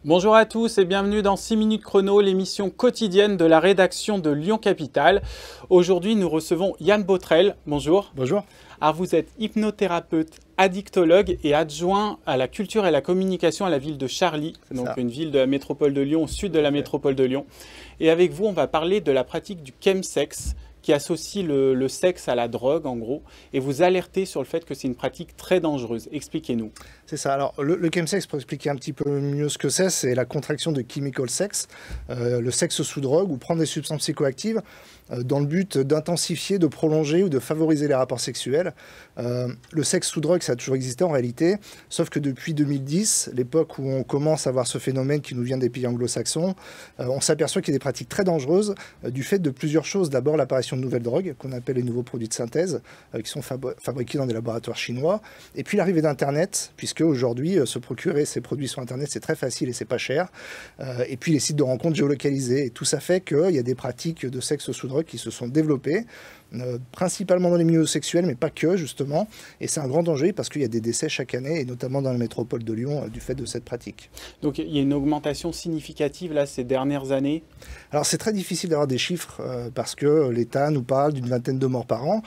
Bonjour à tous et bienvenue dans 6 minutes chrono, l'émission quotidienne de la rédaction de Lyon Capital. Aujourd'hui, nous recevons Yann Botrel. Bonjour. Bonjour. Alors, vous êtes hypnothérapeute, addictologue et adjoint à la culture et la communication à la ville de Charly, donc une ville de la métropole de Lyon, au sud de la métropole de Lyon. Et avec vous, on va parler de la pratique du chemsex, qui associe le sexe à la drogue, en gros, et vous alertez sur le fait que c'est une pratique très dangereuse. Expliquez-nous. C'est ça. Alors, le chemsex, pour expliquer un petit peu mieux ce que c'est la contraction de chemical sex, le sexe sous drogue, ou prendre des substances psychoactives dans le but d'intensifier, de prolonger ou de favoriser les rapports sexuels. Le sexe sous drogue, ça a toujours existé en réalité, sauf que depuis 2010, l'époque où on commence à voir ce phénomène qui nous vient des pays anglo-saxons, on s'aperçoit qu'il y a des pratiques très dangereuses du fait de plusieurs choses. D'abord, l'apparition de nouvelles drogues, qu'on appelle les nouveaux produits de synthèse, qui sont fabriqués dans des laboratoires chinois, et puis l'arrivée d'Internet, puisque aujourd'hui, se procurer ces produits sur Internet, c'est très facile et c'est pas cher, et puis les sites de rencontres géolocalisés, et tout ça fait qu'il y a des pratiques de sexe sous drogue qui se sont développées, principalement dans les milieux sexuels, mais pas que, justement. Et c'est un grand danger parce qu'il y a des décès chaque année, et notamment dans la métropole de Lyon, du fait de cette pratique. Donc il y a une augmentation significative là ces dernières années. Alors c'est très difficile d'avoir des chiffres parce que l'État nous parle d'une vingtaine de morts par an,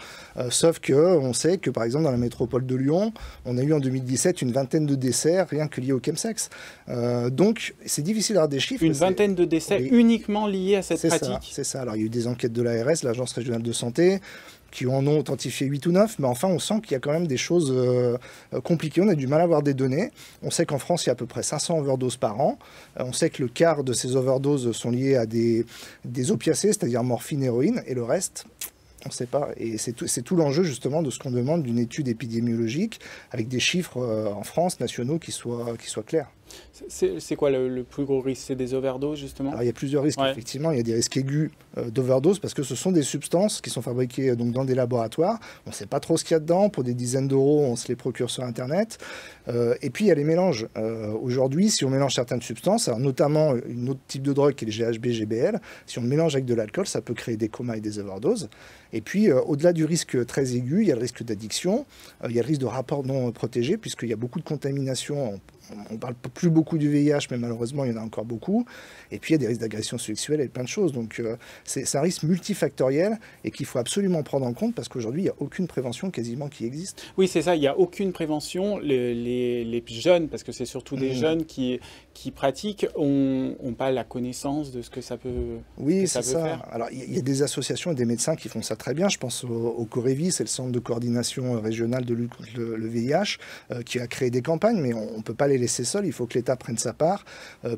sauf qu'on sait que par exemple dans la métropole de Lyon, on a eu en 2017 une vingtaine de décès rien que liés au chemsex. Donc c'est difficile d'avoir des chiffres. Une vingtaine de décès uniquement liés à cette pratique. C'est ça. Alors il y a eu des enquêtes de l'ARS, l'Agence régionale de santé, qui en ont authentifié 8 ou 9, mais enfin on sent qu'il y a quand même des choses compliquées, on a du mal à avoir des données. On sait qu'en France il y a à peu près 500 overdoses par an, on sait que le quart de ces overdoses sont liées à des opiacés, c'est-à-dire morphine, héroïne, et le reste... On ne sait pas, et c'est tout l'enjeu justement de ce qu'on demande d'une étude épidémiologique avec des chiffres en France nationaux qui soient clairs. C'est quoi le plus gros risque? C'est des overdoses justement? Alors il y a plusieurs risques, effectivement. Il y a des risques aigus d'overdose parce que ce sont des substances qui sont fabriquées donc, dans des laboratoires. On ne sait pas trop ce qu'il y a dedans. Pour des dizaines d'euros, on se les procure sur Internet. Et puis il y a les mélanges. Aujourd'hui, si on mélange certaines substances, alors, notamment une autre type de drogue qui est le GHB, GBL, si on le mélange avec de l'alcool, ça peut créer des comas et des overdoses. Et puis au-delà du risque très aigu, il y a le risque d'addiction, il y a le risque de rapport non protégé puisqu'il y a beaucoup de contamination. On ne parle plus beaucoup du VIH, mais malheureusement, il y en a encore beaucoup. Et puis, il y a des risques d'agression sexuelle et plein de choses. Donc, c'est un risque multifactoriel et qu'il faut absolument prendre en compte parce qu'aujourd'hui, il n'y a aucune prévention quasiment qui existe. Oui, c'est ça. Il n'y a aucune prévention. Les jeunes, parce que c'est surtout des jeunes qui pratiquent, n'ont pas la connaissance de ce que ça peut faire. Oui, c'est ça. Alors, il y a des associations et des médecins qui font ça très bien. Je pense au Corévi, c'est le centre de coordination régionale de lutte contre le VIH, qui a créé des campagnes, mais on ne peut pas les laisser seuls, il faut que l'État prenne sa part,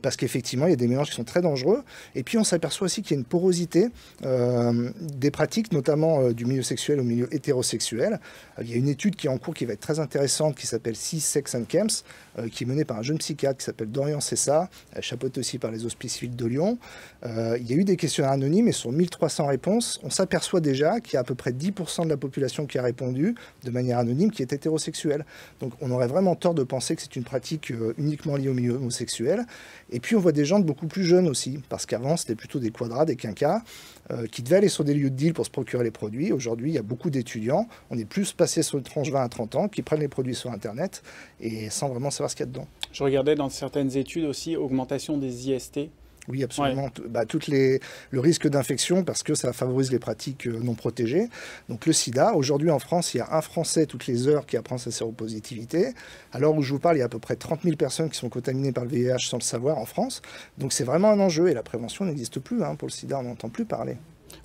parce qu'effectivement, il y a des mélanges qui sont très dangereux. Et puis, on s'aperçoit aussi qu'il y a une porosité des pratiques, notamment du milieu sexuel au milieu hétérosexuel. Il y a une étude qui est en cours, qui va être très intéressante, qui s'appelle Sex, Sex and Chems, qui est menée par un jeune psychiatre qui s'appelle Dorian Cessa, chapeauté aussi par les Hospices Civils de Lyon. Il y a eu des questionnaires anonymes, et sur 1300 réponses, on s'aperçoit déjà qu'il y a à peu près 10% de la population qui a répondu de manière anonyme qui est hétérosexuelle. Donc, on aurait vraiment tort de penser que c'est une pratique uniquement lié au milieu homosexuel. Et puis on voit des gens de beaucoup plus jeunes aussi, parce qu'avant c'était plutôt des quadras, des quinquas, qui devaient aller sur des lieux de deal pour se procurer les produits. Aujourd'hui il y a beaucoup d'étudiants, on est plus passé sur une tranche 20 à 30 ans, qui prennent les produits sur Internet, et sans vraiment savoir ce qu'il y a dedans. Je regardais dans certaines études aussi, augmentation des IST. Oui, absolument. Ouais. Le risque d'infection, parce que ça favorise les pratiques non protégées. Donc le sida, aujourd'hui en France, il y a un Français toutes les heures qui apprend sa séropositivité. À l'heure où je vous parle, il y a à peu près 30 000 personnes qui sont contaminées par le VIH sans le savoir en France. Donc c'est vraiment un enjeu, et la prévention n'existe plus pour le sida, on n'entend plus parler.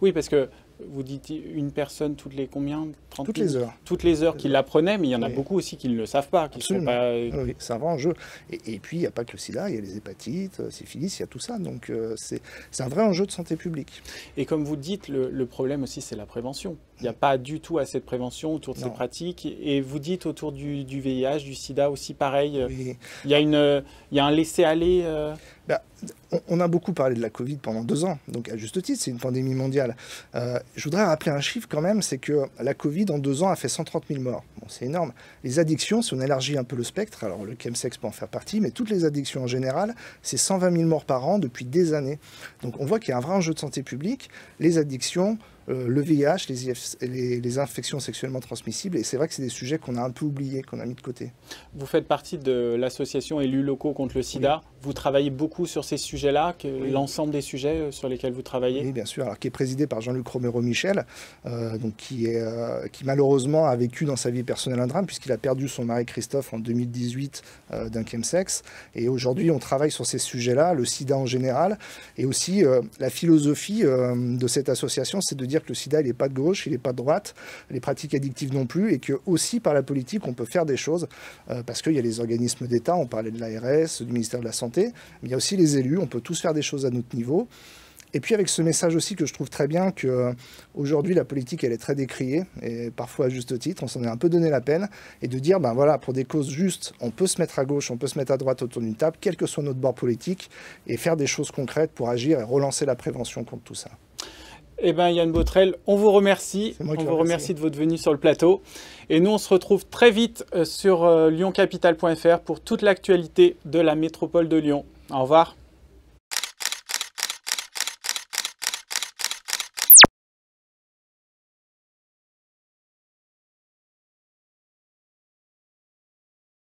Oui, parce que vous dites une personne toutes les combien? 30 Toutes les heures. Toutes les heures qui l'apprenaient, mais il y en a beaucoup aussi qui ne le savent pas. Oui, c'est un vrai enjeu. Et puis, il n'y a pas que le sida, il y a les hépatites, syphilis, il y a tout ça. Donc, c'est un vrai enjeu de santé publique. Et comme vous dites, le problème aussi, c'est la prévention. Il n'y a pas du tout assez de prévention autour de ces pratiques. Et vous dites autour du VIH, du sida aussi, pareil. Oui. Il y a un laisser-aller. On a beaucoup parlé de la Covid pendant 2 ans, donc à juste titre, c'est une pandémie mondiale. Je voudrais rappeler un chiffre quand même, c'est que la Covid en 2 ans a fait 130 000 morts. Bon, c'est énorme. Les addictions, si on élargit un peu le spectre, alors le chemsex peut en faire partie, mais toutes les addictions en général, c'est 120 000 morts par an depuis des années. Donc on voit qu'il y a un vrai enjeu de santé publique. Les addictions, le VIH, les infections sexuellement transmissibles. Et c'est vrai que c'est des sujets qu'on a un peu oubliés, qu'on a mis de côté. Vous faites partie de l'association Élus locaux contre le sida. Oui. Vous travaillez beaucoup sur ces sujets-là, oui. L'ensemble des sujets sur lesquels vous travaillez? Oui, bien sûr. Alors, qui est présidé par Jean-Luc Romero-Michel, donc qui malheureusement a vécu dans sa vie personnelle un drame, puisqu'il a perdu son mari Christophe en 2018 d'un chemsex. Et aujourd'hui, on travaille sur ces sujets-là, le sida en général. Et aussi, la philosophie de cette association, c'est de dire que le sida, il n'est pas de gauche, il n'est pas de droite, les pratiques addictives non plus, et que aussi par la politique, on peut faire des choses, parce qu'il y a les organismes d'État, on parlait de l'ARS, du ministère de la Santé, mais il y a aussi les élus, on peut tous faire des choses à notre niveau. Et puis avec ce message aussi que je trouve très bien, qu'aujourd'hui la politique elle est très décriée, et parfois à juste titre, on s'en est un peu donné la peine, et de dire, ben voilà, pour des causes justes, on peut se mettre à gauche, on peut se mettre à droite autour d'une table, quel que soit notre bord politique, et faire des choses concrètes pour agir et relancer la prévention contre tout ça. Eh bien, Yann Botrel, on vous remercie. On vous remercie de votre venue sur le plateau. Et nous, on se retrouve très vite sur lyoncapital.fr pour toute l'actualité de la métropole de Lyon. Au revoir.